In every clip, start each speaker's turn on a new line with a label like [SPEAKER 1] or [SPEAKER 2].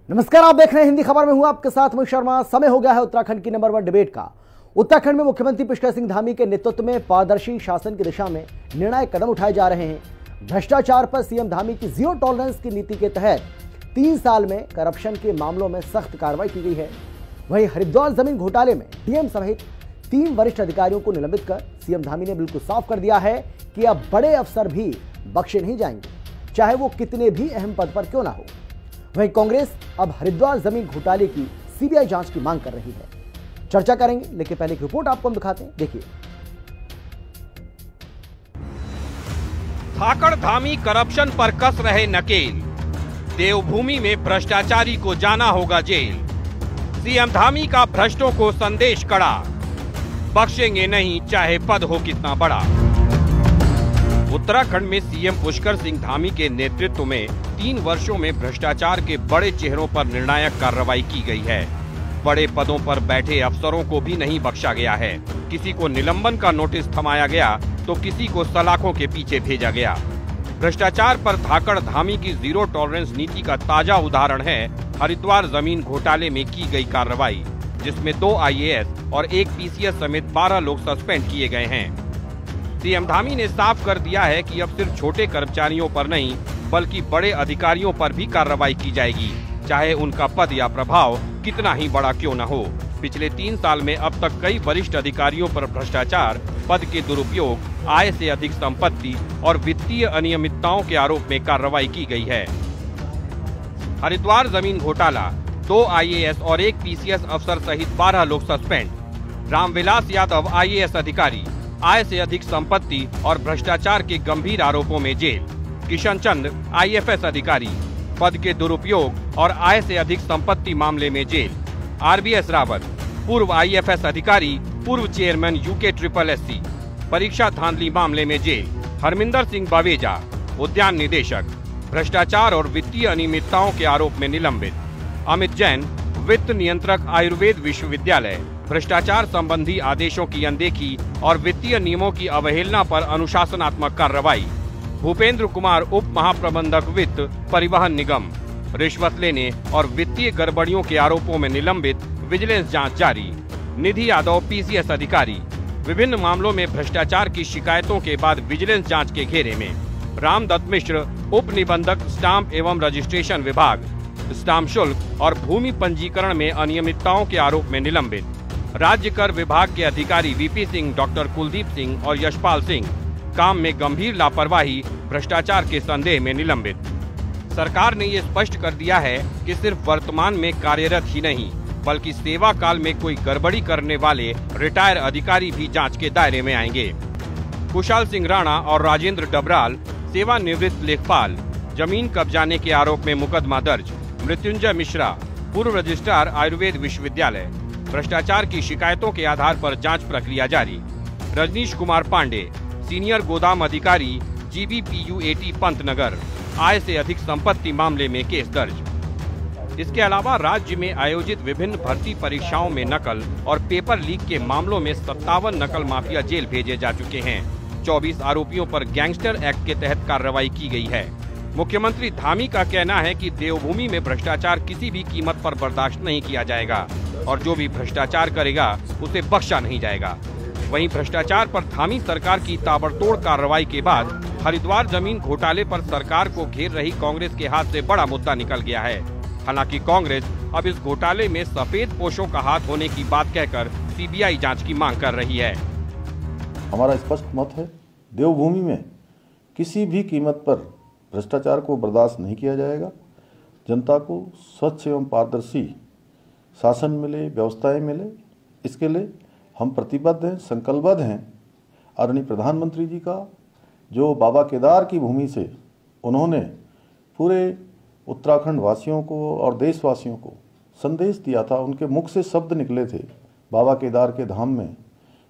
[SPEAKER 1] नमस्कार, आप देख रहे हैं हिंदी खबर में हूं आपके साथ मैं शर्मा। समय हो गया है उत्तराखंड की नंबर 1 डिबेट का। उत्तराखंड में मुख्यमंत्री पुष्कर सिंह धामी के नेतृत्व में पारदर्शी शासन की दिशा में निर्णायक कदम उठाए जा रहे हैं। भ्रष्टाचार पर सीएम धामी की जीरो टॉलरेंस की नीति के तहत 3 साल में करप्शन के मामलों में सख्त कार्रवाई की गई है। वहीं हरिद्वार जमीन घोटाले में डीएम सहित 3 वरिष्ठ अधिकारियों को निलंबित कर सीएम धामी ने बिल्कुल साफ कर दिया है कि अब बड़े अफसर भी बख्शे नहीं जाएंगे, चाहे वो कितने भी अहम पद पर क्यों ना हो। वहीं कांग्रेस अब हरिद्वार जमीन घोटाले की सीबीआई जांच की मांग कर रही है। चर्चा करेंगे, लेकिन पहले एक रिपोर्ट आपको हम दिखाते हैं, देखिए।
[SPEAKER 2] धाकड़ धामी करप्शन पर कस रहे नकेल, देवभूमि में भ्रष्टाचारी को जाना होगा जेल। सीएम धामी का भ्रष्टों को संदेश कड़ा, बख्शेंगे नहीं चाहे पद हो कितना बड़ा। उत्तराखंड में सीएम पुष्कर सिंह धामी के नेतृत्व में 3 वर्षों में भ्रष्टाचार के बड़े चेहरों पर निर्णायक कार्रवाई की गई है। बड़े पदों पर बैठे अफसरों को भी नहीं बख्शा गया है। किसी को निलंबन का नोटिस थमाया गया तो किसी को सलाखों के पीछे भेजा गया। भ्रष्टाचार पर धाकड़ धामी की जीरो टॉलरेंस नीति का ताजा उदाहरण है हरिद्वार जमीन घोटाले में की गई कार्रवाई, जिसमें 2 IAS और 1 PCS समेत 12 लोग सस्पेंड किए गए हैं। सीएम धामी ने साफ कर दिया है कि अब सिर्फ छोटे कर्मचारियों पर नहीं बल्कि बड़े अधिकारियों पर भी कार्रवाई की जाएगी, चाहे उनका पद या प्रभाव कितना ही बड़ा क्यों न हो। पिछले 3 साल में अब तक कई वरिष्ठ अधिकारियों पर भ्रष्टाचार, पद के दुरुपयोग, आय से अधिक संपत्ति और वित्तीय अनियमितताओं के आरोप में कार्रवाई की गई है। हरिद्वार जमीन घोटाला, 2 IAS और 1 PCS अफसर सहित 12 लोग सस्पेंड। रामविलास यादव IAS अधिकारी, आय से अधिक संपत्ति और भ्रष्टाचार के गंभीर आरोपों में जेल। किशन चंद्र IFS अधिकारी, पद के दुरुपयोग और आय से अधिक संपत्ति मामले में जेल। RBS रावत, पूर्व IFS अधिकारी, पूर्व चेयरमैन UKSSC, परीक्षा धांधली मामले में जेल। हरमिंदर सिंह बावेजा, उद्यान निदेशक, भ्रष्टाचार और वित्तीय अनियमितताओं के आरोप में निलंबित। अमित जैन, वित्त नियंत्रक, आयुर्वेद विश्वविद्यालय, भ्रष्टाचार संबंधी आदेशों की अनदेखी और वित्तीय नियमों की अवहेलना पर अनुशासनात्मक कार्रवाई। भूपेंद्र कुमार, उप महाप्रबंधक वित्त, परिवहन निगम, रिश्वत लेने और वित्तीय गड़बड़ियों के आरोपों में निलंबित, विजिलेंस जांच जारी। निधि यादव, PCS अधिकारी, विभिन्न मामलों में भ्रष्टाचार की शिकायतों के बाद विजिलेंस जांच के घेरे में। रामदत्त मिश्र, उप निबंधक, स्टाम्प एवं रजिस्ट्रेशन विभाग, स्टाम्प शुल्क और भूमि पंजीकरण में अनियमितताओं के आरोप में निलंबित। राज्य कर विभाग के अधिकारी VP सिंह, डॉक्टर कुलदीप सिंह और यशपाल सिंह, काम में गंभीर लापरवाही, भ्रष्टाचार के संदेह में निलंबित। सरकार ने ये स्पष्ट कर दिया है कि सिर्फ वर्तमान में कार्यरत ही नहीं बल्कि सेवा काल में कोई गड़बड़ी करने वाले रिटायर अधिकारी भी जांच के दायरे में आएंगे। कुशाल सिंह राणा और राजेंद्र डबराल, सेवानिवृत्त लेखपाल, जमीन कब्जाने के आरोप में मुकदमा दर्ज। मृत्युंजय मिश्रा, पूर्व रजिस्ट्रार, आयुर्वेद विश्वविद्यालय, भ्रष्टाचार की शिकायतों के आधार पर जांच प्रक्रिया जारी। रजनीश कुमार पांडे, सीनियर गोदाम अधिकारी, GBPU80 पंतनगर, आय से अधिक संपत्ति मामले में केस दर्ज। इसके अलावा राज्य में आयोजित विभिन्न भर्ती परीक्षाओं में नकल और पेपर लीक के मामलों में 57 नकल माफिया जेल भेजे जा चुके हैं। 24 आरोपियों पर गैंगस्टर एक्ट के तहत कार्रवाई की गई है। मुख्यमंत्री धामी का कहना है कि देवभूमि में भ्रष्टाचार किसी भी कीमत पर बर्दाश्त नहीं किया जाएगा और जो भी भ्रष्टाचार करेगा उसे बख्शा नहीं जाएगा। वहीं भ्रष्टाचार पर धामी सरकार की ताबड़तोड़ कार्रवाई के बाद हरिद्वार जमीन घोटाले पर सरकार को घेर रही कांग्रेस के हाथ से बड़ा मुद्दा निकल गया है। हालांकि कांग्रेस अब इस घोटाले में सफेद पोशों का हाथ होने की बात कहकर CBI जांच की मांग कर रही है।
[SPEAKER 3] हमारा स्पष्ट मत है, देवभूमि में किसी भी कीमत पर भ्रष्टाचार को बर्दाश्त नहीं किया जाएगा। जनता को स्वच्छ एवं पारदर्शी शासन मिले, व्यवस्थाएं मिले, इसके लिए हम प्रतिबद्ध हैं, संकल्पबद्ध हैं। आदरणीय प्रधानमंत्री जी का जो बाबा केदार की भूमि से उन्होंने पूरे उत्तराखंड वासियों को और देशवासियों को संदेश दिया था, उनके मुख से शब्द निकले थे बाबा केदार के धाम में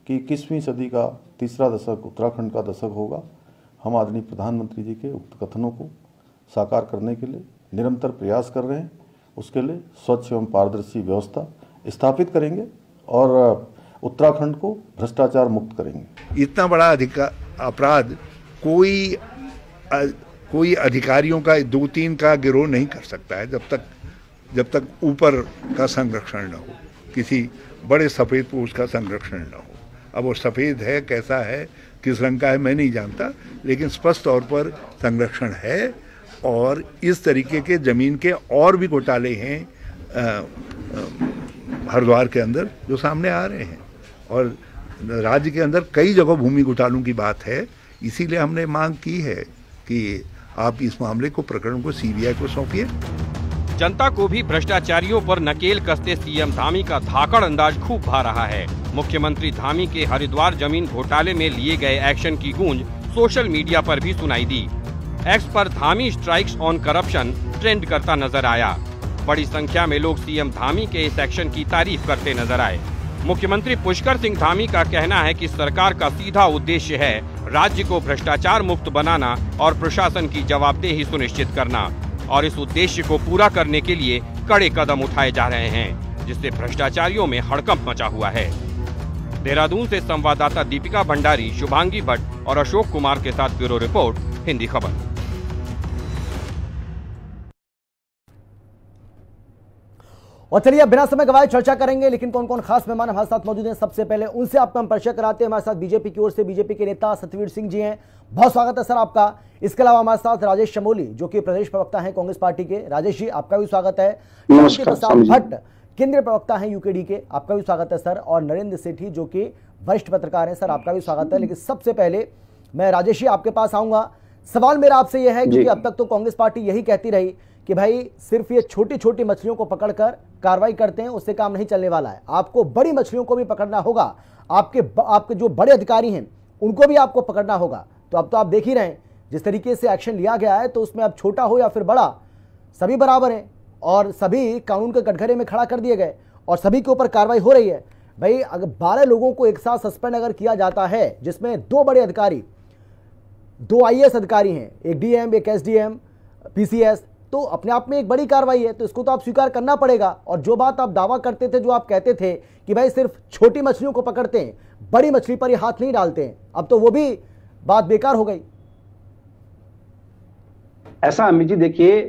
[SPEAKER 3] कि 21वीं सदी का तीसरा दशक उत्तराखंड का दशक होगा। हम आदरणीय प्रधानमंत्री जी के उक्त कथनों को साकार करने के लिए निरंतर प्रयास कर रहे हैं। उसके लिए स्वच्छ एवं पारदर्शी व्यवस्था स्थापित करेंगे और उत्तराखंड को भ्रष्टाचार मुक्त करेंगे।
[SPEAKER 4] इतना बड़ा अपराध कोई अधिकारियों का 2-3 का गिरोह नहीं कर सकता है जब तक जब तक ऊपर का संरक्षण न हो, किसी बड़े सफ़ेद पोष का संरक्षण न हो। अब वो सफ़ेद है, कैसा है, किस रंग का है, मैं नहीं जानता, लेकिन स्पष्ट तौर पर संरक्षण है। और इस तरीके के ज़मीन के और भी घोटाले हैं हरिद्वार के अंदर जो सामने आ रहे हैं, और राज्य के अंदर कई जगह भूमि घोटालों की बात है। इसीलिए हमने मांग की है कि आप इस मामले को, प्रकरण को सीबीआई को सौंपिए।
[SPEAKER 2] जनता को भी भ्रष्टाचारियों पर नकेल कसते सीएम धामी का धाकड़ अंदाज खूब भा रहा है। मुख्यमंत्री धामी के हरिद्वार जमीन घोटाले में लिए गए एक्शन की गूंज सोशल मीडिया पर भी सुनाई दी। एक्स पर Dhami strikes on corruption trend करता नजर आया। बड़ी संख्या में लोग सीएम धामी के इस एक्शन की तारीफ करते नजर आए। मुख्यमंत्री पुष्कर सिंह धामी का कहना है कि सरकार का सीधा उद्देश्य है राज्य को भ्रष्टाचार मुक्त बनाना और प्रशासन की जवाबदेही सुनिश्चित करना, और इस उद्देश्य को पूरा करने के लिए कड़े कदम उठाए जा रहे हैं, जिससे भ्रष्टाचारियों में हड़कंप मचा हुआ है। देहरादून से संवाददाता दीपिका भंडारी, शुभांगी भट्ट और अशोक कुमार के साथ ब्यूरो रिपोर्ट, हिंदी खबर।
[SPEAKER 1] और चलिए बिना समय गवाए चर्चा करेंगे, लेकिन कौन कौन खास मेहमान हमारे साथ मौजूद हैं सबसे पहले उनसे आपका हम परिचय कराते हैं। हमारे साथ बीजेपी की ओर से बीजेपी के नेता सतवीर सिंह जी हैं, बहुत स्वागत है सर आपका। इसके अलावा हमारे साथ राजेश चमोली जो कि प्रदेश प्रवक्ता हैं कांग्रेस पार्टी के, राजेश जी आपका भी स्वागत है। प्रसाद भट्ट केंद्रीय प्रवक्ता हैं यूकेडी के, आपका भी स्वागत है सर। और नरेंद्र सेठी जो कि वरिष्ठ पत्रकार हैं, सर आपका भी स्वागत है। लेकिन सबसे पहले मैं राजेश जी आपके पास आऊंगा। सवाल मेरा आपसे यह है, क्योंकि अब तक तो कांग्रेस पार्टी यही कहती रही कि भाई सिर्फ ये छोटी छोटी मछलियों को पकड़कर कार्रवाई करते हैं, उससे काम नहीं चलने वाला है, आपको बड़ी मछलियों को भी पकड़ना होगा, आपके जो बड़े अधिकारी हैं उनको भी आपको पकड़ना होगा। तो अब तो आप देख ही रहे हैं जिस तरीके से एक्शन लिया गया है, तो उसमें अब छोटा हो या फिर बड़ा सभी बराबर हैं और सभी कानून के कटघरे में खड़ा कर दिए गए और सभी के ऊपर कार्रवाई हो रही है। भाई अगर 12 लोगों को एक साथ सस्पेंड अगर किया जाता है, जिसमें 2 बड़े अधिकारी, 2 IAS अधिकारी हैं, एक DM, एक SDM, PCS, तो अपने आप में एक बड़ी कार्रवाई है, तो इसको तो आप स्वीकार करना पड़ेगा। और जो बात आप दावा करते थे, जो आप कहते थे कि भाई सिर्फ छोटी मछलियों को पकड़ते हैं, बड़ी मछली पर ये हाथ नहीं डालते हैं, अब तो वो भी बात बेकार हो गई।
[SPEAKER 5] ऐसा अमित जी देखिए,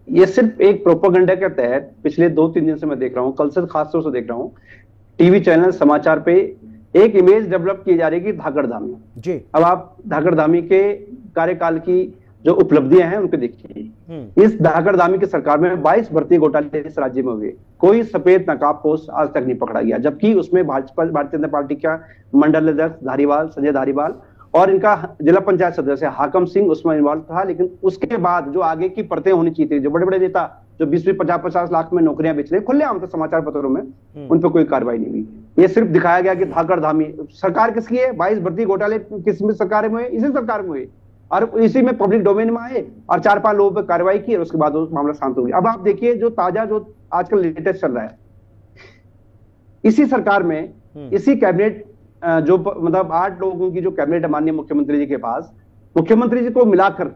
[SPEAKER 5] ये सिर्फ एक प्रोपेगेंडा के तहत पिछले 2-3 दिन से मैं देख रहा हूं, कल से खास तौर से देख रहा हूं, टीवी चैनल समाचार पे एक इमेज डेवलप की जा रही है धाकड़ धामी जी। अब आप धाकड़ धामी के कार्यकाल की जो उपलब्धियां हैं उनको देखिए। इस धाकड़ धामी की सरकार में 22 भर्ती घोटाले इस राज्य में हुए, कोई सफेद नकाबपोश आज तक नहीं पकड़ा गया, जबकि उसमें भारतीय जनता पार्टी का मंडल अध्यक्ष धारीवाल, संजय धारीवाल और इनका जिला पंचायत सदस्य हाकम सिंह उसमें इन्वॉल्व था। लेकिन उसके बाद जो आगे की परतें होनी चाहिए थी, जो बड़े बड़े नेता जो 20-50 लाख में नौकरियां बेच रहे खुलेआम तो समाचार पत्रों में, उन पर कोई कार्रवाई नहीं हुई। ये सिर्फ दिखाया गया कि धाकड़ धामी सरकार किसकी है। 22 भर्ती घोटाले किस सरकार में हुए? इसी सरकार में हुए, और इसी में पब्लिक डोमेन में आए और 4-5 लोगों पर कार्रवाई की और उसके बाद वो मामला शांत हो गया। अब आप देखिए जो ताजा, जो आजकल लेटेस्ट चल रहा है, इसी सरकार में इसी कैबिनेट जो मतलब 8 लोगों की जो कैबिनेट है माननीय मुख्यमंत्री जी के पास, मुख्यमंत्री जी को मिलाकर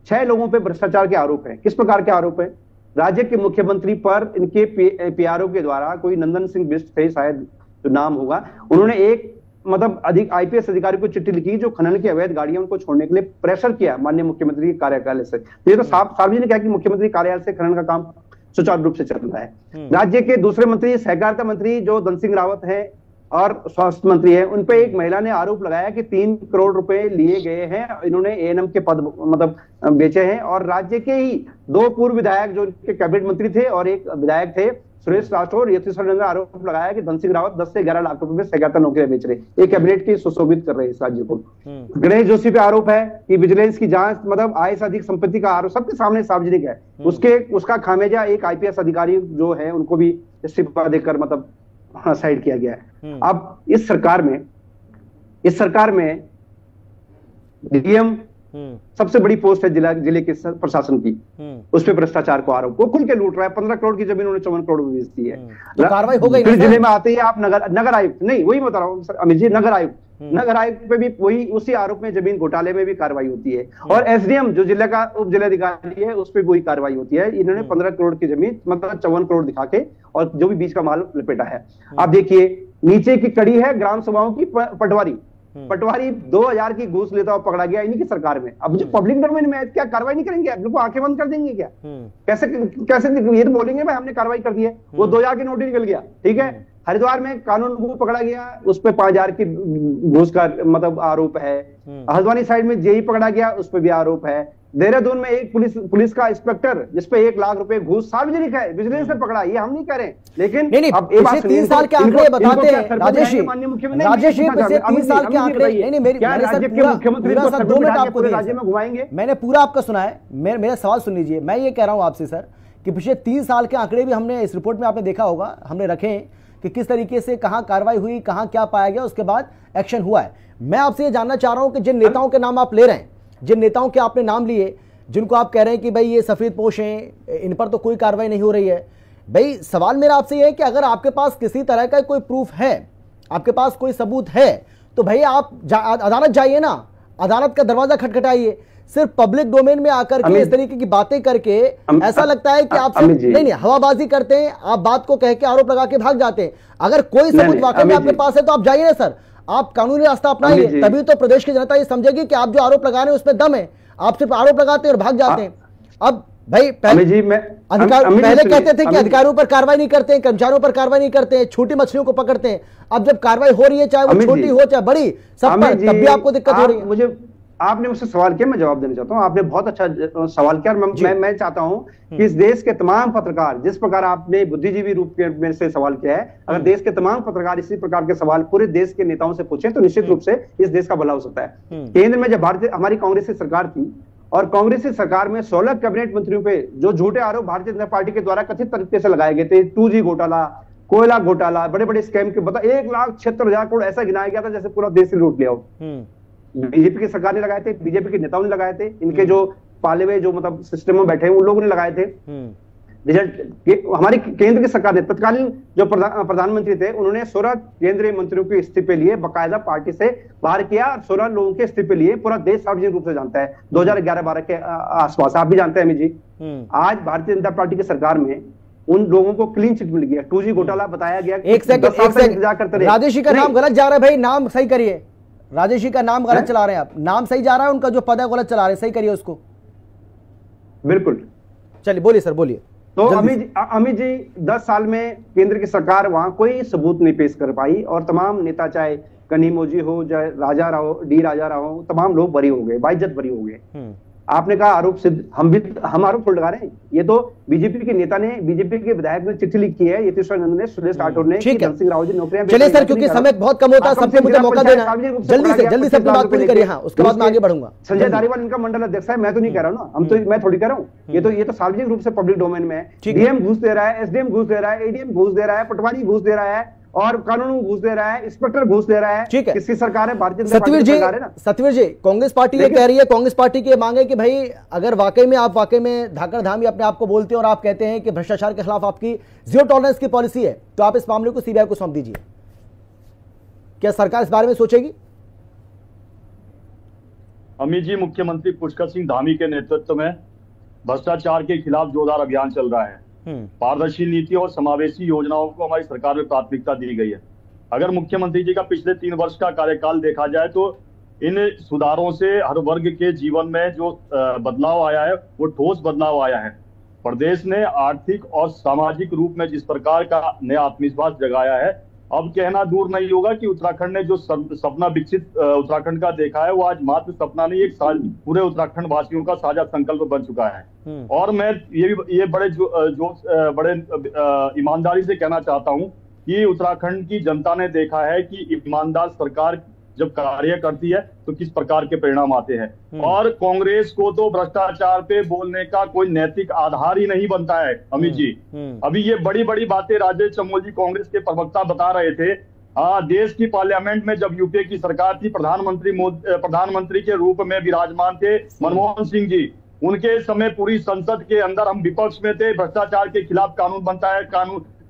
[SPEAKER 5] 6 लोगों पे भ्रष्टाचार के आरोप है। किस प्रकार के आरोप है? राज्य के मुख्यमंत्री पर इनके PRO के द्वारा, कोई नंदन सिंह बिष्ट थे शायद जो नाम होगा, उन्होंने एक मतलब IPS अधिकारी को चिट्ठी लिखी जो खनन की अवैध गाड़ियां उनको छोड़ने के लिए प्रेशर किया माननीय मुख्यमंत्री के कार्यालय से। ये तो सार्वजनिक है कि मुख्यमंत्री कार्यालय से खनन का काम सुचारू रूप से चल रहा है। राज्य के दूसरे मंत्री, सहकारिता मंत्री जो धन सिंह रावत है और स्वास्थ्य मंत्री है, उन पे एक महिला ने आरोप लगाया कि 3 करोड़ रुपए लिए गए हैं, इन्होंने ANM के पद मतलब बेचे हैं। और राज्य के ही 2 पूर्व विधायक जो इनके कैबिनेट मंत्री थे और एक विधायक थे सुरेश राठौर, यतीश्वर ने आरोप लगाया कि धन सिंह रावत 10 से 11 लाख रुपए में सहकारिता नौकरियां बेच रहे, एक कैबिनेट की सुशोभित कर रहे इस राज्य को। गणेश जोशी पे आरोप है कि विजिलेंस की जांच मतलब आय से अधिक संपत्ति का आरोप सबके सामने सार्वजनिक है, उसका खामियाजा एक IPS अधिकारी जो है उनको भी इस्तीफा देकर मतलब साइड किया गया है। अब इस सरकार में DM सबसे बड़ी पोस्ट है जिले के प्रशासन की, उस पे भ्रष्टाचार को आरोप, वो खुल के लूट रहा है। 15 करोड़ की जमीन उन्होंने 54 करोड़ में बेच दी है।
[SPEAKER 1] तो कार्रवाई हो गई।
[SPEAKER 5] फिर जिले में आते ही आप नगर आयुक्त, नहीं वही बता रहा हूँ अमित जी, नगर आयुक्त पे भी वही उसी आरोप में जमीन घोटाले में भी कार्रवाई होती है। और SDM जो जिले का उप जिलाधिकारी है उस पर वही कार्रवाई होती है। इन्होंने 15 करोड़ की जमीन मतलब 54 करोड़ दिखा के और जो भी बीच का माल लपेटा है। आप देखिए नीचे की कड़ी है ग्राम सभाओं की पटवारी, पटवारी 2000 की घूस लेता हुआ पकड़ा गया इन्हीं की सरकार में। अब जो पब्लिक डोमेन में है, क्या कार्रवाई नहीं करेंगे? बिल्कुल आंखें बंद कर देंगे क्या? कैसे कैसे ये तो बोलेंगे भाई हमने कार्रवाई कर दी है। वो 2000 की नोट निकल गया, ठीक है। हरिद्वार में कानून वो पकड़ा गया, उस पर 5000 की घूस का मतलब आरोप है। हल्द्वानी साइड में जेई पकड़ा गया, उस पर भी आरोप है। देहरादून में एक पुलिस का इंस्पेक्टर जिसपे 1 लाख रुपए घूस सार्वजनिक है, विजिलेंस से पकड़ा। ये हम नहीं कह रहे, लेकिन
[SPEAKER 1] नहीं,
[SPEAKER 5] अब एक बात
[SPEAKER 1] 3 साल के आंकड़े बताते हैं राजेश जी,
[SPEAKER 5] माननीय मुख्यमंत्री
[SPEAKER 1] राजेश जी, पिछले 3 साल के आंकड़े, नहीं मेरे
[SPEAKER 5] राज्य के मुख्यमंत्री को
[SPEAKER 1] 2 मिनट आपको
[SPEAKER 5] राज्य में घुमाएंगे।
[SPEAKER 1] मैंने पूरा आपका सुना है, मेरा सवाल सुन लीजिए। मैं ये कह रहा हूं आपसे सर कि पिछले 3 साल के आंकड़े भी हमने इस रिपोर्ट में आपने देखा होगा, हमने रखे हैं कि किस तरीके से कहां कार्रवाई हुई, कहां क्या पाया गया, उसके बाद एक्शन हुआ है। मैं आपसे ये जानना चाह रहा हूं कि जिन नेताओं के नाम आप ले रहे हैं, जिन नेताओं के आपने नाम लिए, जिनको आप कह रहे हैं कि भाई ये सफेद पोश हैं, इन पर तो कोई कार्रवाई नहीं हो रही है, भाई सवाल मेरा आपसे ये है कि अगर आपके पास किसी तरह का कोई प्रूफ है, आपके पास कोई सबूत है, तो भाई आप अदालत जाइए ना, अदालत का दरवाजा खटखटाइए। सिर्फ पब्लिक डोमेन में आकर के इस तरीके की बातें करके ऐसा लगता है कि आप नहीं हवाबाजी करते हैं, आप बात को कह के आरोप लगा के भाग जाते हैं। अगर कोई सबूत वाकई में आपके पास है तो आप जाइए ना सर, आप कानूनी रास्ता अपनाइए, तभी तो प्रदेश की जनता ये समझेगी कि आप जो आरोप लगा रहे हैं उसमें दम है। आप सिर्फ आरोप लगाते हैं और भाग जाते हैं। अब भाई पहले कहते थे कि अधिकारियों पर कार्रवाई नहीं करते हैं, कर्मचारियों पर कार्रवाई नहीं करते हैं, छोटी मछलियों को पकड़ते हैं। अब जब कार्रवाई हो रही है, चाहे वो छोटी हो चाहे बड़ी, सब पर, तब भी आपको दिक्कत हो रही है।
[SPEAKER 5] मुझे आपने मुझसे सवाल किया, मैं जवाब देना चाहता हूं। आपने बहुत अच्छा सवाल किया और मैं चाहता हूं कि इस देश के तमाम पत्रकार, जिस प्रकार आपने बुद्धिजीवी रूप में से सवाल किया है, अगर देश के तमाम पत्रकार इसी प्रकार के सवाल पूरे देश के नेताओं से पूछें तो निश्चित रूप से इस देश का भला हो सकता है। केंद्र में जब हमारी कांग्रेस की सरकार थी और कांग्रेस की सरकार में 16 कैबिनेट मंत्रियों पे जो झूठे आरोप भारतीय जनता पार्टी के द्वारा कथित तरीके से लगाए गए थे, 2G घोटाला, कोयला घोटाला, बड़े बड़े स्कैम के, बता 1,76,000 करोड़ ऐसा गिनाया गया था जैसे पूरा देश लूट लिया हो। बीजेपी की सरकार ने लगाए थे, बीजेपी के नेताओं ने लगाए थे, इनके जो पाले हुए जो मतलब सिस्टम में बैठे हैं उन लोगों ने लगाए थे। रिजल्ट हमारी केंद्र की सरकार ने, तत्कालीन जो प्रधानमंत्री थे उन्होंने 16 केंद्रीय मंत्रियों के इस्तीफे लिए, बाकायदा पार्टी से बाहर किया, 16 लोगों के इस्तीफे लिए। पूरा देश सार्वजनिक रूप से जानता है, 2011-12 के आसपास, आप भी जानते हैं अमित जी। आज भारतीय जनता पार्टी की सरकार में उन लोगों को क्लीन चिट मिल गया। 2G घोटाला बताया गया।
[SPEAKER 1] एक सेकंड, राजेश जी का नाम गलत जा रहा है भाई, नाम सही करिए। राजेश जी का नाम गलत चला रहे हैं आप, नाम सही जा रहा है, उनका जो पद है गलत चला रहे हैं, सही करिए उसको।
[SPEAKER 5] बिल्कुल,
[SPEAKER 1] चलिए बोलिए सर, बोलिए।
[SPEAKER 5] तो अमित जी 10 साल में केंद्र की सरकार वहां कोई सबूत नहीं पेश कर पाई और तमाम नेता, चाहे कनिमोजी हो, चाहे राजा राव, डी राजा राव हो, तमाम लोग बरी हो गए, बाइज्जत बरी हो गए। आपने कहा आरोप सिद्ध, हम आरोप थोड़ा लगा रहे हैं। ये तो बीजेपी के नेता ने, बीजेपी के विधायक ने चिट्ठी लिखी है, यतीश्वर नंदन ने, सुरेश राठौर ने, धन सिंह रावत जी नौकरियां।
[SPEAKER 1] चलिए सर, क्योंकि समय बहुत कम होता है, सबको मुझे मौका देना, जल्दी से अपनी बात पूरी करिए। हाँ, उसके बाद मैं आगे बढ़ूंगा।
[SPEAKER 5] संजय धारीवाल इनका मंडल अध्यक्ष है, मैं तो नहीं कह रहा हूँ ना, मैं थोड़ी कह रहा हूँ, ये तो सार्वजनिक रूप से पब्लिक डोमेन में है। डीएम घूस दे रहा है, एसडीएम घूस दे रहा है, एडीएम घूस दे रहा है, पटवारी घूस दे रहा है और कानून घूस दे रहा है, इंस्पेक्टर घूस दे रहा है।
[SPEAKER 1] ठीक है,
[SPEAKER 5] किसकी सरकार है? भारतीय जनता पार्टी की सरकार है ना।
[SPEAKER 1] सतवीर जी, कांग्रेस पार्टी ये कह रही है, कांग्रेस पार्टी की मांग है कि भाई अगर वाकई में आप धाकड़ धामी अपने आप को बोलते हैं और आप कहते हैं कि भ्रष्टाचार के खिलाफ आपकी जीरो टॉलरेंस की पॉलिसी है, तो आप इस मामले को सीबीआई को सौंप दीजिए। क्या सरकार इस बारे में सोचेगी?
[SPEAKER 6] अमित जी, मुख्यमंत्री पुष्कर सिंह धामी के नेतृत्व में भ्रष्टाचार के खिलाफ जोरदार अभियान चल रहा है। पारदर्शी नीति और समावेशी योजनाओं को हमारी सरकार में प्राथमिकता दी गई है। अगर मुख्यमंत्री जी का पिछले 3 वर्ष का कार्यकाल देखा जाए तो इन सुधारों से हर वर्ग के जीवन में जो बदलाव आया है वो ठोस बदलाव आया है। प्रदेश ने आर्थिक और सामाजिक रूप में जिस प्रकार का नया आत्मविश्वास जगाया है, अब कहना दूर नहीं होगा कि उत्तराखंड ने जो सपना विकसित उत्तराखंड का देखा है वो आज मात्र सपना नहीं, एक पूरे उत्तराखंड वासियों का साझा संकल्प बन चुका है। और मैं ये बड़े ईमानदारी से कहना चाहता हूं कि उत्तराखंड की जनता ने देखा है कि ईमानदार सरकार जब कार्य करती है तो किस प्रकार के परिणाम आते हैं। और कांग्रेस को तो भ्रष्टाचार पे बोलने का कोई नैतिक आधार ही नहीं बनता है अमित जी। अभी ये बड़ी बड़ी बातें राजेश चमोल जी कांग्रेस के प्रवक्ता बता रहे थे। देश की पार्लियामेंट में जब यूपीए की सरकार थी, प्रधानमंत्री के रूप में विराजमान थे मनमोहन सिंह जी, उनके समय पूरी संसद के अंदर हम विपक्ष में थे, भ्रष्टाचार के खिलाफ कानून बनता है,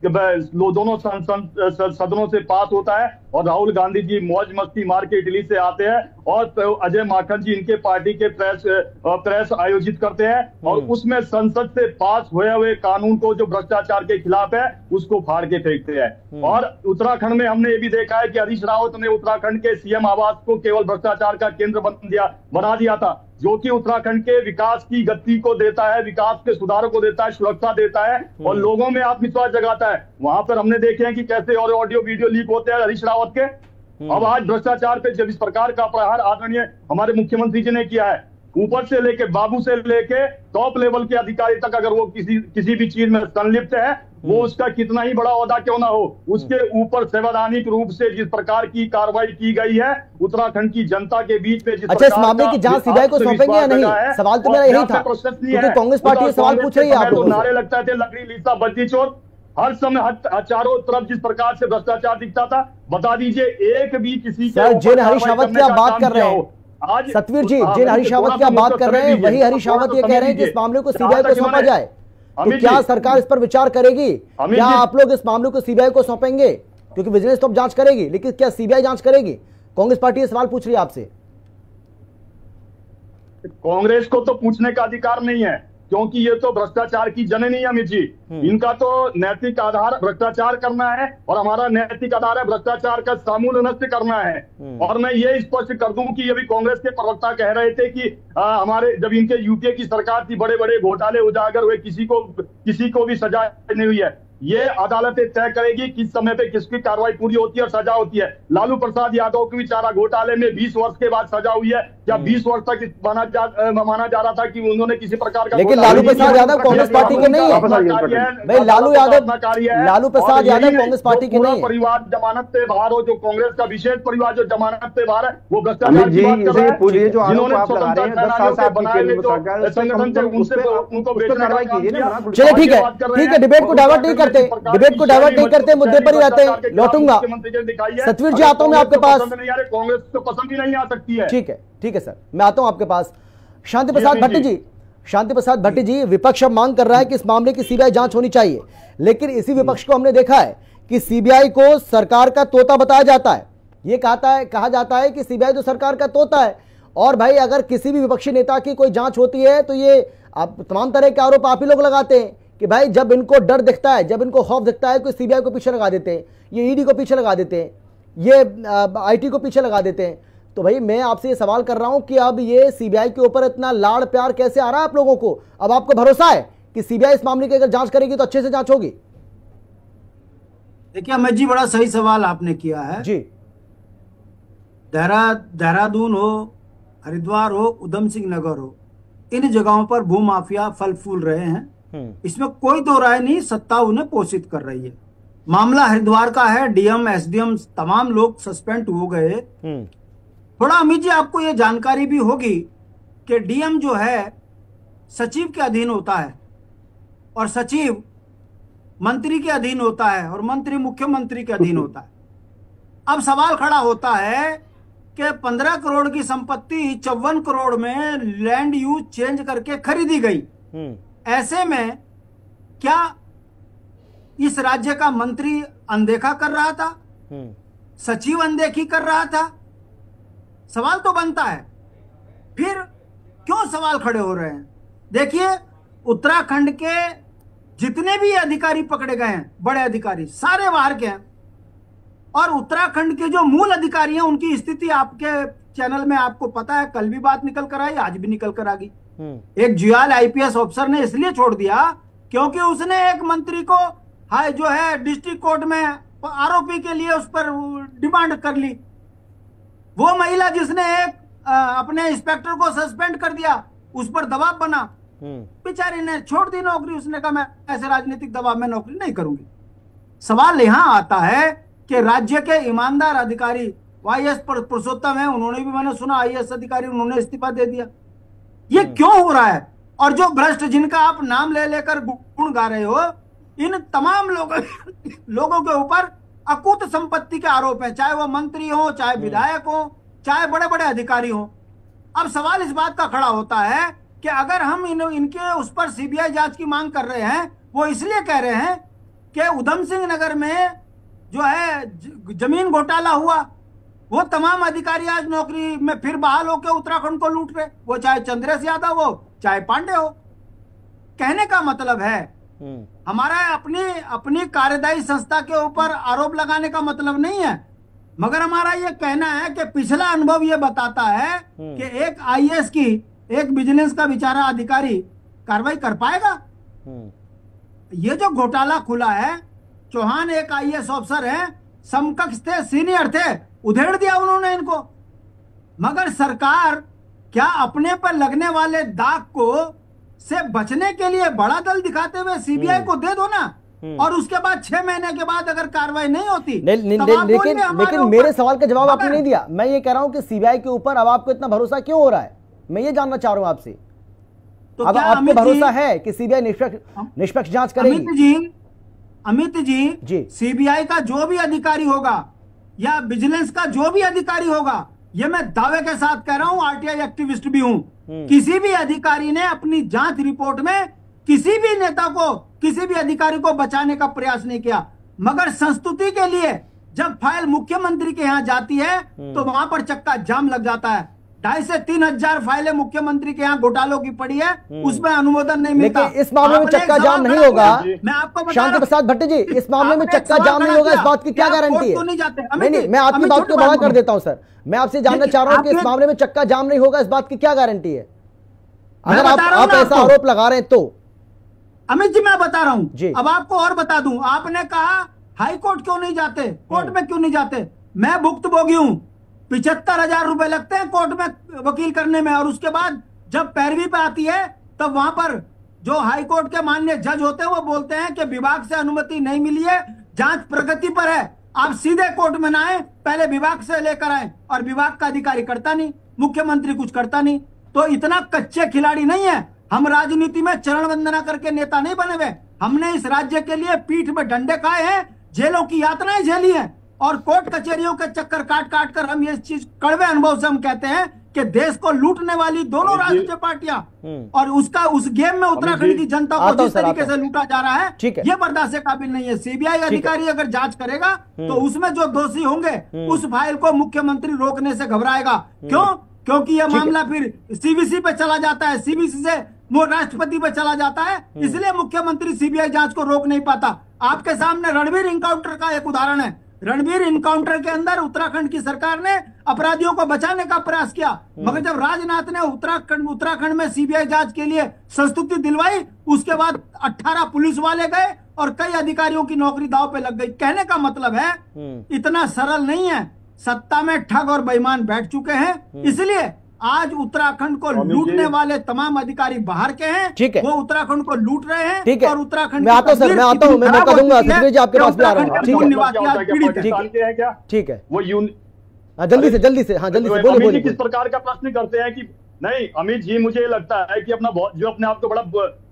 [SPEAKER 6] दोनों सदनों से पास होता है और राहुल गांधी जी मौज मस्ती मार के इटली से आते हैं और अजय माकन जी इनके पार्टी के प्रेस आयोजित करते हैं और उसमें संसद से पास हुए कानून को जो भ्रष्टाचार के खिलाफ है उसको फाड़ के फेंकते हैं। और उत्तराखंड में हमने ये भी देखा है कि हरीश रावत ने उत्तराखंड के सीएम आवास को केवल भ्रष्टाचार का केंद्र बना दिया था, जो कि उत्तराखंड के विकास की गति को देता है, विकास के सुधार को देता है, सुरक्षा देता है और लोगों में आत्मविश्वास जगाता है। वहां पर हमने देखे हैं कि कैसे और ऑडियो वीडियो लीक होते हैं हरीश रावत के। अब आज भ्रष्टाचार पे जब इस प्रकार का प्रहार आदरणीय हमारे मुख्यमंत्री जी ने किया है, ऊपर से लेके बाबू से लेके टॉप लेवल के अधिकारी तक अगर वो किसी भी चीज में संलिप्त है, वो उसका कितना ही बड़ा ओहदा क्यों ना हो, उसके ऊपर संवैधानिक रूप से जिस प्रकार की कार्रवाई की गई है उत्तराखंड की जनता के बीच में,
[SPEAKER 1] अच्छा, इस मामले की जांच सीबीआई को सौंपेंगे या नहीं? सवाल तो मेरा यही था, क्योंकि कांग्रेस पार्टी ये सवाल पूछ रही है आप लोगों से।
[SPEAKER 6] नारे लगता थे लकड़ी लीसा बत्ती चोर, हर समय चारों तरफ जिस प्रकार से भ्रष्टाचार दिखता था, बता दीजिए एक भी किसी
[SPEAKER 1] सर जिन हरीश रावत की आप बात कर रहे हैं, आज सतवीर जी जिन हरीश रावत की आप बात कर रहे हैं, वही हरीश रावत ये कह रहे हैं कि इस मामले को सीबीआई को सौंपा जाए, तो क्या सरकार इस पर विचार करेगी? क्या आप लोग इस मामले को सीबीआई को सौंपेंगे? क्योंकि विजिलेंस तो जांच करेगी, लेकिन क्या सीबीआई जांच करेगी? कांग्रेस पार्टी ये सवाल पूछ रही है आपसे।
[SPEAKER 6] कांग्रेस को तो पूछने का अधिकार नहीं है, क्योंकि ये तो भ्रष्टाचार की जननी है अमित जी। इनका तो नैतिक आधार भ्रष्टाचार करना है और हमारा नैतिक आधार है भ्रष्टाचार का समूल नष्ट करना है। और मैं ये स्पष्ट कर दूं कि अभी कांग्रेस के प्रवक्ता कह रहे थे कि हमारे जब इनके यूपीए की सरकार थी, बड़े बड़े घोटाले उजागर हुए, किसी को भी सजा नहीं हुई है। ये अदालतें तय करेगी किस समय पे किसकी कार्रवाई पूरी होती है और सजा होती है। लालू प्रसाद यादव की चारा घोटाले में 20 वर्ष के बाद सजा हुई है, क्या 20 वर्ष तक माना जा रहा था कि उन्होंने किसी प्रकार का,
[SPEAKER 1] लेकिन लालू प्रसाद यादव कांग्रेस पार्टी के नहीं है भाई। लालू प्रसाद यादव कांग्रेस पार्टी के नहीं है।
[SPEAKER 6] परिवार जमानत पे बाहर हो, जो कांग्रेस का विशेष परिवार जो जमानत पे बाहर है, वो भ्रष्टाचार की बात कर रहा है। जिन्होंने संगठन से उनको
[SPEAKER 1] चलिए ठीक है, डिबेट को डाइवर्ट नहीं करते, मुद्दे पर ही रहते हैं। लौटूंगा सतवीर जी, आता हूं मैं आपके पास।
[SPEAKER 6] कांग्रेस तो पसंद ही नहीं आ सकती है।
[SPEAKER 1] ठीक है सर, मैं आता हूं आपके पास। शांति प्रसाद भट्टी जी, विपक्ष अब मांग कर रहा है कि इस मामले की सीबीआई जांच होनी चाहिए, लेकिन इसी विपक्ष को हमने देखा है कि सीबीआई को सरकार का तोता बताया जाता है। ये कहा जाता है कि सीबीआई तो सरकार का तोता है, और भाई अगर किसी भी विपक्षी नेता की कोई जांच होती है तो ये आप तमाम तरह के आरोप आप ही लोग लगाते हैं कि भाई जब इनको डर दिखता है, जब इनको खौफ दिखता है, कोई सीबीआई को पीछे लगा देते हैं, ये ईडी को पीछे लगा देते हैं, ये आईटी को पीछे लगा देते हैं। तो भाई मैं आपसे ये सवाल कर रहा हूं कि अब ये सीबीआई के ऊपर इतना लाड़ प्यार कैसे आ रहा है आप लोगों को? अब आपको भरोसा है कि सीबीआई इस मामले की अगर जांच करेगी तो अच्छे से जांच होगी?
[SPEAKER 7] देखिए अमित जी, बड़ा सही सवाल आपने किया है
[SPEAKER 1] जी।
[SPEAKER 7] देहरादून हो, हरिद्वार हो, उधम सिंह नगर हो, इन जगहों पर भूमाफिया फल फूल रहे हैं, इसमें कोई दो राय नहीं। सत्ता उन्हें पोषित कर रही है। मामला हरिद्वार का है, डीएम एसडीएम तमाम लोग सस्पेंड हो गए। थोड़ा अमित जी आपको यह जानकारी भी होगी कि डीएम जो है सचिव के अधीन होता है और सचिव मंत्री के अधीन होता है और मंत्री मुख्यमंत्री के अधीन होता है। अब सवाल खड़ा होता है कि 15 करोड़ की संपत्ति 54 करोड़ में लैंड यूज चेंज करके खरीदी गई। ऐसे में क्या इस राज्य का मंत्री अनदेखा कर रहा था, सचिव अनदेखी कर रहा था? सवाल तो बनता है। फिर क्यों सवाल खड़े हो रहे हैं? देखिए, उत्तराखंड के जितने भी अधिकारी पकड़े गए हैं, बड़े अधिकारी सारे बाहर के हैं, और उत्तराखंड के जो मूल अधिकारी हैं उनकी स्थिति आपके चैनल में आपको पता है, कल भी बात निकल कर आई, आज भी निकल कर आ गई। एक जुयाल आईपीएस ऑफिसर ने इसलिए छोड़ दिया क्योंकि उसने एक मंत्री को जो है डिस्ट्रिक्ट कोर्ट में आरोपी के लिए उस पर डिमांड कर ली। वो महिला जिसने एक अपने इंस्पेक्टर को सस्पेंड कर दिया, उस पर दबाव बना, बेचारी ने छोड़ दी नौकरी। उसने कहा मैं ऐसे राजनीतिक दबाव में नौकरी नहीं करूंगी। सवाल यहां आता है कि राज्य के ईमानदार अधिकारी वाईएस पुरुषोत्तम है, उन्होंने भी, मैंने सुना आईएएस अधिकारी, उन्होंने इस्तीफा दे दिया। ये क्यों हो रहा है? और जो भ्रष्ट जिनका आप नाम ले लेकर गुण गा रहे हो, इन तमाम लोगों के ऊपर अकूत संपत्ति के आरोप है, चाहे वो मंत्री हो, चाहे विधायक हो, चाहे बड़े बड़े अधिकारी हो। अब सवाल इस बात का खड़ा होता है कि अगर हम इनके उस पर सीबीआई जांच की मांग कर रहे हैं, वो इसलिए कह रहे हैं कि उधम सिंह नगर में जो है जमीन घोटाला हुआ, वो तमाम अधिकारी आज नौकरी में फिर बहाल होकर उत्तराखंड को लूट रहे, वो चाहे चंद्रेश यादव हो चाहे पांडे हो। कहने का मतलब है हमारा अपनी कार्यदायी संस्था के ऊपर आरोप लगाने का मतलब नहीं है, मगर हमारा ये कहना है कि पिछला अनुभव ये बताता है कि एक आईएएस की, एक विजिलेंस का बेचारा अधिकारी कार्रवाई कर पाएगा। ये जो घोटाला खुला है, चौहान एक आईएएस ऑफिसर है, समकक्ष थे, सीनियर थे, उधेड़ दिया उन्होंने इनको। मगर सरकार क्या अपने पर लगने वाले दाग को से बचने के लिए बड़ा दल दिखाते हुए सीबीआई को दे दो ना, और उसके बाद 6 महीने के बाद अगर कार्रवाई नहीं होती
[SPEAKER 1] लेकिन मेरे सवाल का जवाब आपने नहीं दिया। मैं ये कह रहा हूं कि सीबीआई के ऊपर अब आपको इतना भरोसा क्यों हो रहा है, मैं ये जानना चाह रहा हूं आपसे।
[SPEAKER 7] तो
[SPEAKER 1] अब आपको भरोसा है कि सीबीआई निष्पक्ष जांच करेगी?
[SPEAKER 7] अमित जी, सीबीआई का जो भी अधिकारी होगा या विजिलेंस का जो भी अधिकारी होगा, ये मैं दावे के साथ कह रहा हूं, आरटीआई एक्टिविस्ट भी हूं, किसी भी अधिकारी ने अपनी जांच रिपोर्ट में किसी भी नेता को, किसी भी अधिकारी को बचाने का प्रयास नहीं किया। मगर संस्तुति के लिए जब फाइल मुख्यमंत्री के यहां जाती है तो वहां पर चक्का जाम लग जाता है। 2,500 से 3,000 फाइलें मुख्यमंत्री के यहाँ घोटालों की पड़ी है, उसमें अनुमोदन नहीं मिलता।
[SPEAKER 1] लेकिन इस मामले में चक्का जाम नहीं होगा। मैं आपको शांति प्रसाद भट्ट जी, इस मामले में चक्का जाम नहीं होगा, इस बात की क्या गारंटी है? नहीं, मैं आपकी बात को बड़ा कर देता हूं सर। मैं आपसे जानना चाह रहा हूं कि इस मामले में चक्का जाम नहीं होगा, इस बात की क्या गारंटी है? अगर आप ऐसा आरोप लगा रहे हैं तो।
[SPEAKER 7] अमित जी, मैं बता रहा हूं, अब आपको और बता दूं। आपने कहा हाई कोर्ट क्यों नहीं जाते, कोर्ट में क्यों नहीं जाते? मैं भुक्तभोगी हूं, 75,000 रुपए लगते हैं कोर्ट में वकील करने में, और उसके बाद जब पैरवी पे आती है तब वहां पर जो हाई कोर्ट के माननीय जज होते हैं वो बोलते हैं कि विभाग से अनुमति नहीं मिली है, जांच प्रगति पर है, आप सीधे कोर्ट में ना आए, पहले विभाग से लेकर आए। और विभाग का अधिकारी करता नहीं, मुख्यमंत्री कुछ करता नहीं। तो इतना कच्चे खिलाड़ी नहीं है हम, राजनीति में चरण वंदना करके नेता नहीं बने हुए। हमने इस राज्य के लिए पीठ में डंडे खाए हैं, जेलों की यातनाएं झेली हैं, और कोर्ट कचहरियों के चक्कर काट काट कर हम ये चीज कड़वे अनुभव से हम कहते हैं कि देश को लूटने वाली दोनों राजनीतिक पार्टियां और उस गेम में उत्तराखंड की जनता को जिस तरीके से लूटा जा रहा है, ये बर्दाश्त के काबिल नहीं है। सीबीआई अधिकारी अगर जांच करेगा तो उसमें जो दोषी होंगे उस फाइल को मुख्यमंत्री रोकने से घबराएगा। क्यों? क्योंकि यह मामला फिर सीबीसी पे चला जाता है, सीबीसी से वो राष्ट्रपति पे चला जाता है, इसलिए मुख्यमंत्री सीबीआई जांच को रोक नहीं पाता। आपके सामने रणवीर इनकाउंटर का एक उदाहरण है। रणवीर इनकाउंटर के अंदर उत्तराखंड की सरकार ने अपराधियों को बचाने का प्रयास किया, मगर जब राजनाथ ने उत्तराखंड में सीबीआई जांच के लिए संस्तुति दिलवाई, उसके बाद 18 पुलिस वाले गए और कई अधिकारियों की नौकरी दांव पे लग गई। कहने का मतलब है इतना सरल नहीं है, सत्ता में ठग और बेईमान बैठ चुके हैं, इसलिए आज उत्तराखंड को लूटने वाले तमाम अधिकारी बाहर के हैं,
[SPEAKER 1] ठीक है,
[SPEAKER 7] वो उत्तराखंड को लूट रहे हैं।
[SPEAKER 1] ठीक है,
[SPEAKER 7] और उत्तराखंड
[SPEAKER 1] मैं आता हूं सर, मैं आता हूं, मैं मौका दूंगा सतवीर जी आपके पास भी आ रहा हूं। ठीक है,
[SPEAKER 6] वो
[SPEAKER 1] जल्दी से हाँ जल्दी से बोलिए।
[SPEAKER 6] किस प्रकार का प्रश्न करते हैं कि नहीं अमित जी, मुझे लगता है कि जो अपने आप को बड़ा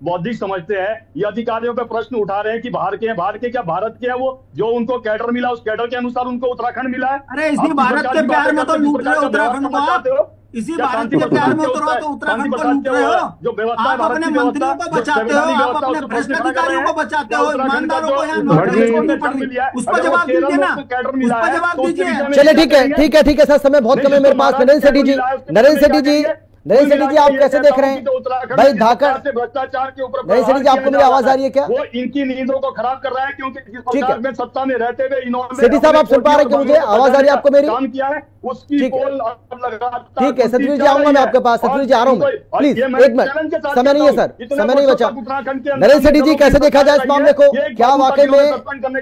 [SPEAKER 6] बौद्धिक समझते हैं, ये अधिकारियों पे प्रश्न उठा रहे हैं कि बाहर के हैं, बाहर के क्या भारत के हैं, वो जो उनको कैडर मिला उस कैडर के अनुसार उनको उत्तराखंड मिला है।
[SPEAKER 7] अरे इसी भारत के प्यार में तो लूट रहे हो उत्तराखंड को, इसी भारत के प्यार में उतरो तो उत्तराखंड को लूट रहे हो। आप अपने मंत्रियों को बचाते हो, आप अपने भ्रष्ट अधिकारियों को बचाते हो, ईमानदारों को यहाँ नौकरी छोड़नी पड़ रही है, उस पर जवाब दीजिए ना, उस पर जवाब दीजिए।
[SPEAKER 1] चलिए ठीक है सर, समय बहुत कम है मेरे पास। नरेंद्र सेठी जी आप कैसे देख रहे हैं भाई धाकड़
[SPEAKER 6] भ्रष्टाचार के ऊपर?
[SPEAKER 1] नरेंद्र सेठी जी, आपको मेरी आवाज आ रही है क्या?
[SPEAKER 6] वो इनकी नींदों को खराब कर रहा है, क्योंकि जिस सरकार में सत्ता में रहते हुए इन्होंने
[SPEAKER 1] सेठी साहब, आप सुन पा रहे हैं कि मुझे आवाज आ रही है आपको मेरी?
[SPEAKER 6] काम किया है उसकी
[SPEAKER 1] ठीक है सतवीर जी, आऊंगा मैं आपके पास। सतवीर जी आ रहा हूँ, प्लीज एक मिनट, समय नहीं है सर, समय नहीं बचा। नरेंद्र सेठी जी, कैसे देखा जाए इस मामले को? क्या वाकई में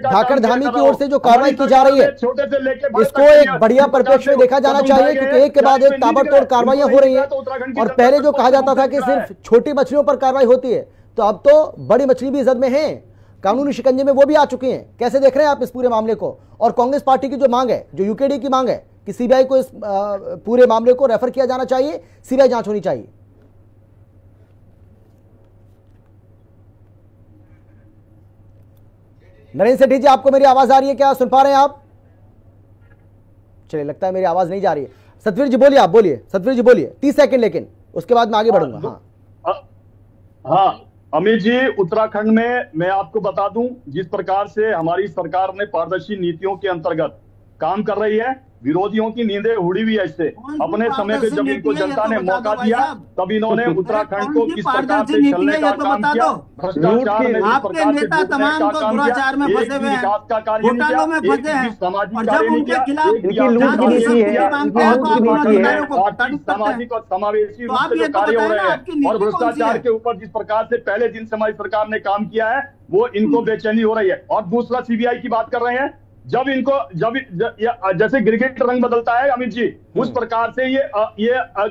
[SPEAKER 1] धाकड़ धामी की ओर से जो कार्रवाई की जा रही है इसको एक बढ़िया परिप्रेक्ष्य में देखा जाना चाहिए, क्योंकि एक के बाद एक ताबड़तोड़ कार्रवाइयां हो रही हैं, और पहले जो कहा जाता था कि सिर्फ छोटी मछलियों पर कार्रवाई होती है, तो अब तो बड़ी मछली भी इज्जत में है, कानूनी शिकंजे में वो भी आ चुकी हैं। कैसे देख रहे हैं आप इस पूरे मामले को? और कांग्रेस पार्टी की जो मांग है, जो यूकेडी की मांग है कि सीबीआई को इस पूरे मामले को रेफर किया जाना चाहिए, सीबीआई जांच होनी चाहिए। नरेंद्र सेठी जी, आपको मेरी आवाज आ रही है क्या? सुन पा रहे हैं आप? चलिए, लगता है मेरी आवाज नहीं जा रही है। सतवीर जी बोलिए, आप बोलिए, सतवीर जी बोलिए, 30 सेकंड, लेकिन उसके बाद मैं आगे बढ़ूंगा।
[SPEAKER 6] हाँ, अमित जी, उत्तराखंड में मैं आपको बता दूं, जिस प्रकार से हमारी सरकार ने पारदर्शी नीतियों के अंतर्गत काम कर रही है, विरोधियों की नींदें उड़ी हुई है। इससे अपने समय पे जब इनको जनता ने मौका दिया तब इन्होंने उत्तराखंड को किस प्रकार से चलने का काम किया, भ्रष्टाचार में
[SPEAKER 7] आपके नेता तमाम तो दुराचार में फंसे हुए हैं, घोटालों में फंसे हैं, और जब उनके खिलाफ
[SPEAKER 6] सामाजिक और समावेशी रूप से जो कार्य हो रहे हैं और भ्रष्टाचार के ऊपर जिस प्रकार से पहले दिन से हमारी सरकार ने काम किया है, वो इनको बेचैनी हो रही है। और दूसरा, सीबीआई की बात कर रहे हैं, जब इनको जैसे क्रिकेट रंग बदलता है अमित जी, उस प्रकार से ये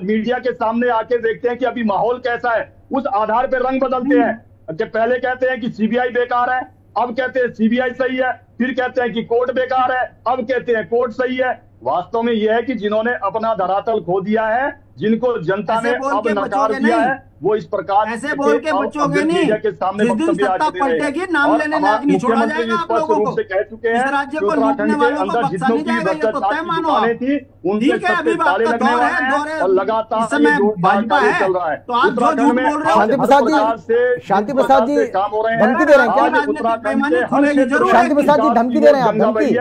[SPEAKER 6] मीडिया के सामने आके देखते हैं कि अभी माहौल कैसा है, उस आधार पर रंग बदलते हैं कि पहले कहते हैं कि सीबीआई बेकार है, अब कहते हैं सीबीआई सही है, फिर कहते हैं कि कोर्ट बेकार है, अब कहते हैं कोर्ट सही है। वास्तव में यह है कि जिन्होंने अपना धरातल खो दिया है, जिनको जनता ने अब नकार दिया है, वो इस प्रकार
[SPEAKER 7] ऐसे बोल के बचोगे नहीं।
[SPEAKER 6] के सामने
[SPEAKER 7] जिस दिन सत्ता पलटेगी, नाम लेने लायक नहीं छोड़ा जाएगा आप लोगों को।
[SPEAKER 6] से कह चुके हैं
[SPEAKER 7] इस राज्य को लूटने वालों को बख्शा नहीं जाएगा, ये तो तय मानो आप। ठीक है, अभी बात का दौर है,
[SPEAKER 6] और लगातार
[SPEAKER 7] इस समय भाजपा है,
[SPEAKER 6] चल रहा है,
[SPEAKER 7] तो आप जो झूठ बोल रहे हो।
[SPEAKER 1] शांति प्रसाद जी धमकी दे रहे हैं क्या? शांति प्रसाद जी धमकी दे रहे हैं आप? धमकी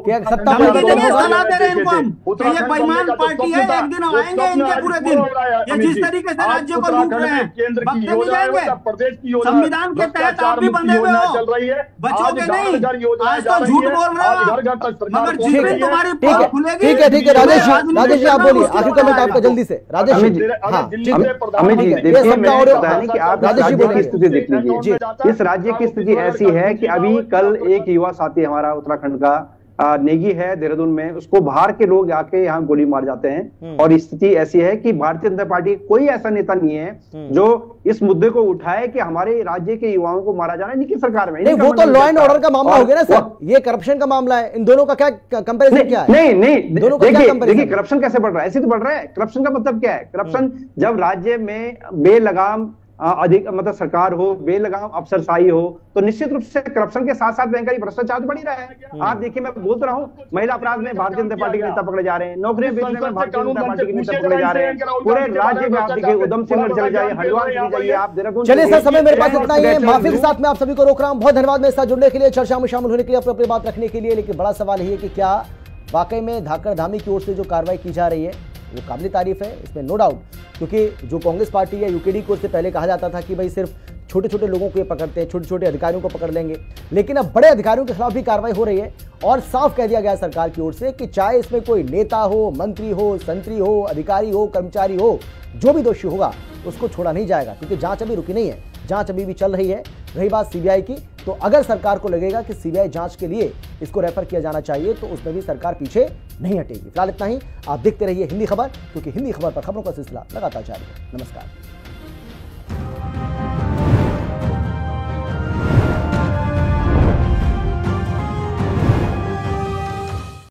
[SPEAKER 1] क्या सत्ता
[SPEAKER 7] सलाह दे रहे हैं इनको हम, ये बेईमान पार्टी है, एक दिन आएंगे इनके पूरे दिन। ये जिस तरीके से राज्य को लूट रहे हैं, बख्शे नहीं जाएंगे। संविधान के तहत आप भी बंधे हुए हो, बचोगे नहीं। आज तो झूठ बोल रहे हो, मगर जिस दिन तुम्हारी पोल खुलेगी।
[SPEAKER 1] ठीक है राजेश जी आप बोलिए, आखिर कमेंट आपका जल्दी से। राजेश जी,
[SPEAKER 5] अमित जी देखिए, मैं बता रही कि आप राज्य की स्थिति देख लीजिए। इस राज्य की स्थिति ऐसी है कि अभी कल एक युवा साथी हमारा उत्तराखंड का नेगी है देहरादून में, उसको बाहर के लोग आके यहाँ गोली मार जाते हैं। और स्थिति ऐसी है कि भारतीय जनता पार्टी कोई ऐसा नेता नहीं है जो इस मुद्दे को उठाए कि हमारे राज्य के युवाओं को मारा जाना है। इनकी सरकार में
[SPEAKER 1] नहीं, वो तो लॉ एंड ऑर्डर का मामला हो गया ना सर, ये करप्शन का मामला है। इन दोनों का क्या कंपैरिजन क्या है?
[SPEAKER 5] नहीं देखिए करप्शन कैसे बढ़ रहा है, ऐसे तो बढ़ रहा है। करप्शन का मतलब क्या है? करप्शन जब राज्य में बेलगाम अधिक मतलब सरकार हो, बेलगाम अफसरशाही हो, तो निश्चित रूप से करप्शन के साथ साथ बैंकरी भ्रष्टाचार तो बढ़ ही रहा है। आप देखिए, मैं बोल तो रहा हूँ, महिला अपराध में भारतीय जनता पार्टी के नेता पकड़े जा रहे हैं, नौकरियां बेचने में भारतीय जनता पार्टी के नेता पकड़े जा रहे हैं। पूरे राज्य में आप देखिए, उधम सिंह नगर चले जाइए, हरिद्वार चले जाइए, आप देहरादून।
[SPEAKER 1] चलिए सर, समय मेरे पास इतना ही है। माफी के साथ मैं आप सभी को रोक रहा हूँ। बहुत धन्यवाद मेरे साथ जुड़ने के लिए, चर्चा में शामिल होने के लिए, अपनी बात रखने के लिए। लेकिन बड़ा सवाल ये है कि क्या वाकई में धाकड़ धामी की ओर से जो कार्रवाई की जा रही है वो काबिल तारीफ है, इसमें नो डाउट। क्योंकि जो कांग्रेस पार्टी या यूकेडी को उससे पहले कहा जाता था कि भाई सिर्फ छोटे छोटे लोगों को ये पकड़ते हैं, छोटे छोटे अधिकारियों को पकड़ लेंगे, लेकिन अब बड़े अधिकारियों के खिलाफ भी कार्रवाई हो रही है। और साफ कह दिया गया है सरकार की ओर से कि चाहे इसमें कोई नेता हो, मंत्री हो, संतरी हो, अधिकारी हो, कर्मचारी हो, जो भी दोषी होगा उसको छोड़ा नहीं जाएगा। क्योंकि जांच अभी रुकी नहीं है, जांच अभी भी चल रही है। रही बात सीबीआई की, तो अगर सरकार को लगेगा कि सीबीआई जांच के लिए इसको रेफर किया जाना चाहिए तो उसमें भी सरकार पीछे नहीं हटेगी। फिलहाल इतना ही। आप देखते रहिए हिंदी खबर, क्योंकि हिंदी खबर पर खबरों का सिलसिला लगातार जारी है। नमस्कार।